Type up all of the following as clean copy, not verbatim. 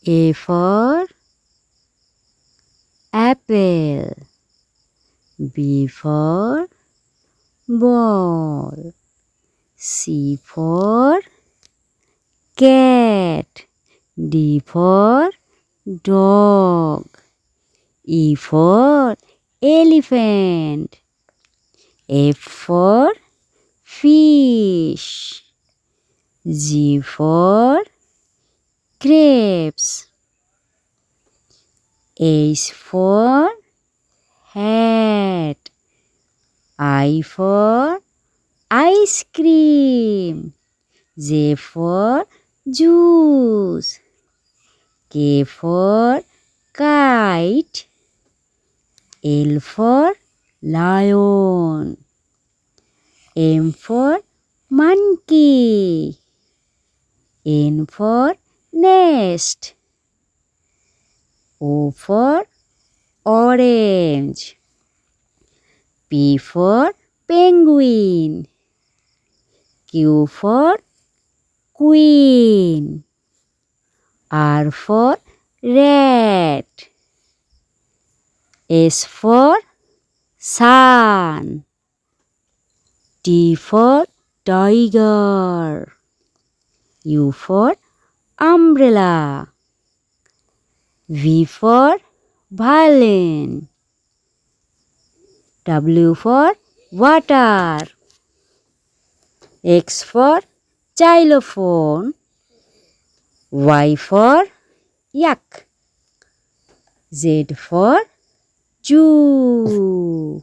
A for apple. B for ball. C for cat. D for dog. E for elephant. F for fish. G for grapes. H for hat. I for ice cream. J for juice. K for kite. L for lion. M for monkey. N for nest. O for orange. P for penguin. Q for queen. R for rat. S for sun. T for tiger. U for umbrella. V for violin. W for water. X for xylophone. Y for yak. Z for zoo.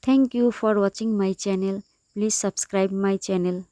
Thank you for watching my channel. Please subscribe my channel.